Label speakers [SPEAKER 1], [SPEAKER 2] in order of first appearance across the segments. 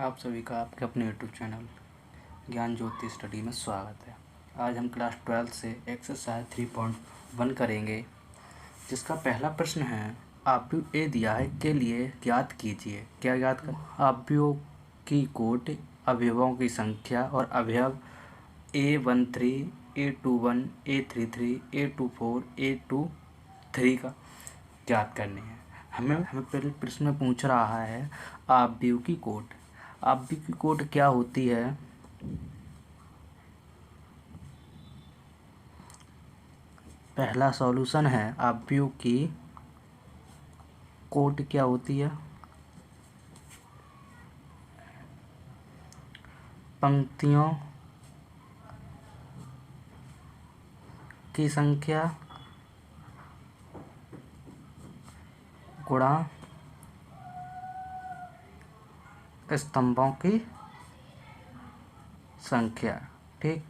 [SPEAKER 1] आप सभी का आपके अपने यूट्यूब चैनल ज्ञान ज्योति स्टडी में स्वागत है। आज हम क्लास 12 से एक्सरसाइज 3.1 करेंगे, जिसका पहला प्रश्न है आव्यूह ए दिया है के लिए ज्ञात कीजिए। क्या ज्ञात कर? आव्यूह की कोटि, अवयवों की संख्या और अवयव A13, A21, A33, A24, A23 का ज्ञात करने हैं। हमें पहले प्रश्न में पूछ रहा है आव्यूह की कोटि। आव्यूह की कोटि क्या होती है? पहला सॉल्यूशन है आव्यूह की कोटि क्या होती है? पंक्तियों की संख्या गुणा स्तंभों की संख्या। ठीक,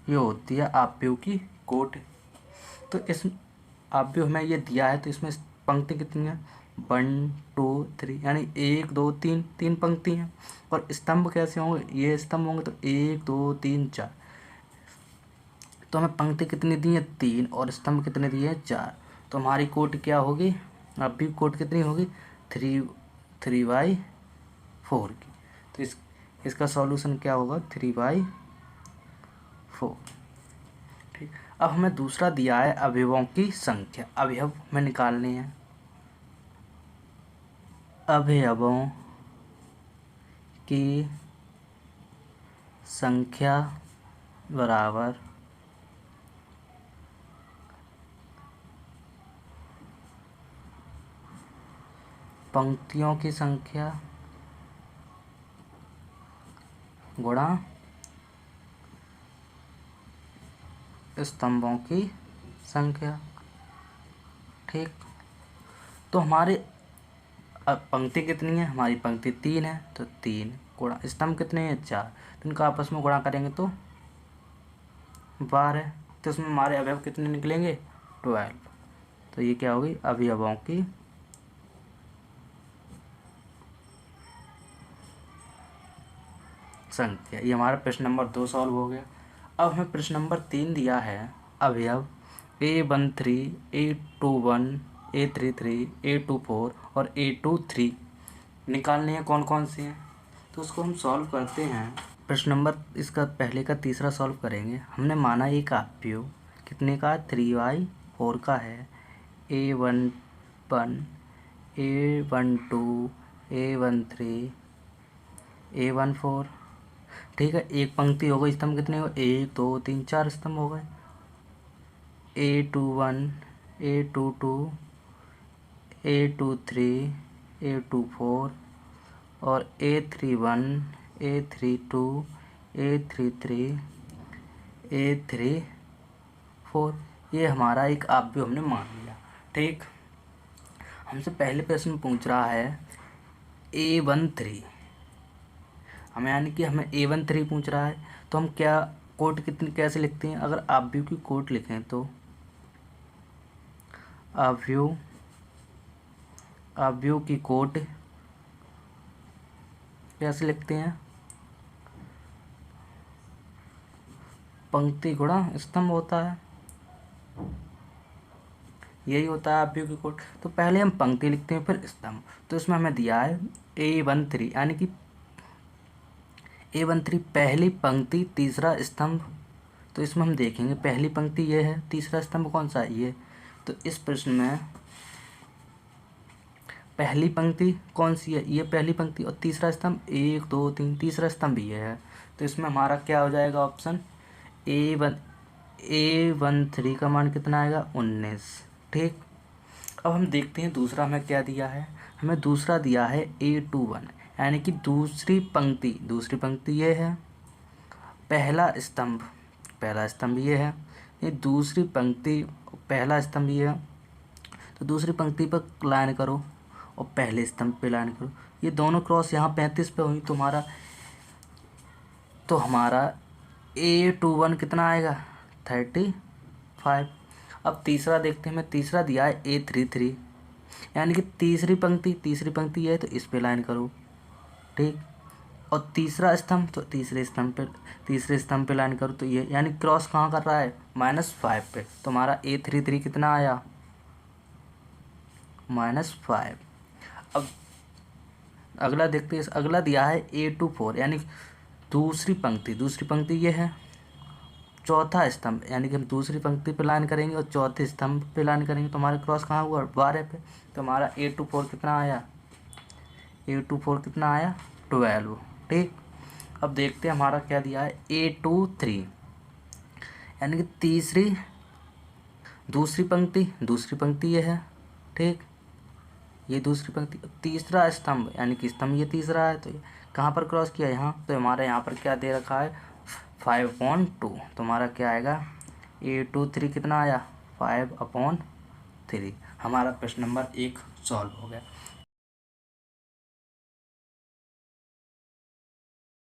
[SPEAKER 1] ये होती है आव्यूह की कोटि। तो इस आव्यूह में ये दिया है, तो इसमें पंक्ति कितनी है? 1 2 3, यानी 1 2 3, 3 पंक्ति हैं। और स्तंभ कैसे होंगे? ये स्तंभ होंगे तो 1 2 3 4। तो हमें पंक्ति कितनी दी है? 3, और स्तंभ कितने दिए हैं? 4। तो हमारी कोटि क्या होगी? आव्यूह कोटि कितनी होगी? 3/4 की। तो इसका सॉल्यूशन क्या होगा? 3/4। ठीक, अब हमें दूसरा दिया है अवयवों की संख्या। अवयव में निकालने हैं। अवयवों की संख्या बराबर पंक्तियों की संख्या गुणा स्तंभों की संख्या। ठीक, तो हमारे पंक्ति कितनी है? हमारी पंक्ति 3 है, तो 3 गुणा स्तंभ कितने हैं? 4। तो इनका आपस में गुणा करेंगे तो 12। तो इसमें हमारे अवयव कितने निकलेंगे? 12। तो ये क्या होगी? अवयवों की संख्या। ये हमारा प्रश्न नंबर 2 सॉल्व हो गया। अब हमें प्रश्न नंबर 3 दिया है अवयव A13, A21, A33, A24 और A23 निकालने हैं। कौन कौन से हैं? तो उसको हम सॉल्व करते हैं। प्रश्न नंबर इसका पहले का तीसरा सॉल्व करेंगे। हमने माना एक आव्यूह कितने का? 3/4 का है। A11, A12, A13, A14। ठीक है, एक पंक्ति हो गई। स्तंभ कितने हो? 1 2 3 4 स्तंभ हो गए। A21, A22, A23, A24 और A31, A32, A33, A34। ये हमारा एक आव्यूह हमने मान लिया। ठीक, हमसे पहले प्रश्न पूछ रहा है A13। हमें यानी कि हमें A13 पूछ रहा है, तो हम क्या कोटि कितनी कैसे लिखते हैं? अगर आव्यूह की कोटि लिखें तो आव्यूह की कोटि कैसे लिखते हैं? पंक्ति गुणा स्तंभ होता है, यही होता है आव्यूह की कोटि। तो पहले हम पंक्ति लिखते हैं, फिर स्तंभ। तो इसमें हमें दिया है A13, यानी कि A13 पहली पंक्ति तीसरा स्तंभ। तो इसमें हम देखेंगे पहली पंक्ति ये है, तीसरा स्तंभ कौन सा है? ये। तो इस प्रश्न में पहली पंक्ति कौन सी है? ये पहली पंक्ति। और तीसरा स्तंभ 1 2 3, तीसरा स्तंभ ये है। तो इसमें हमारा क्या हो जाएगा? ऑप्शन A13 का मान कितना आएगा? 19। ठीक, अब हम देखते हैं दूसरा हमें क्या दिया है। हमें दूसरा दिया है A21, यानी कि दूसरी पंक्ति ये है। पहला स्तंभ ये है। ये दूसरी पंक्ति, पहला स्तंभ ये है। तो दूसरी पंक्ति पर लाइन करो और पहले स्तंभ पे लाइन करो। ये दोनों क्रॉस यहाँ 35 पे हुई। तो हमारा A21 कितना आएगा? 35। अब तीसरा देखते हैं। हमें तीसरा दिया है A33, यानी कि तीसरी पंक्ति ये है, तो इस पे लाइन करो। ठीक, और तीसरा स्तंभ, तो तीसरे स्तंभ पे लाइन करो तो ये, यानी क्रॉस कहाँ कर रहा है, -5 पे। तुम्हारा A33 कितना आया, -5। अब अगला देखते हैं, अगला दिया है A24, यानी दूसरी पंक्ति ये है, चौथा स्तंभ, यानी कि हम दूसरी पंक्ति पे लाइन करेंगे और चौथे स्तंभ पे लाइन करेंगे। तो हमारा क्रॉस कहाँ हुआ, 12 पे। तो हमारा A24 कितना आया, A24 कितना आया, 12। ठीक, अब देखते हैं हमारा क्या दिया है, A23, यानी कि दूसरी पंक्ति ये है। ठीक, ये दूसरी पंक्ति, तीसरा स्तंभ, यानी कि स्तंभ ये तीसरा है, तो ये कहाँ पर क्रॉस किया, यहाँ। तो हमारे यहाँ पर क्या दे रखा है, 5/2। तो हमारा क्या आएगा, A23 कितना आया, 5/3। हमारा प्रश्न नंबर 1 सॉल्व हो गया।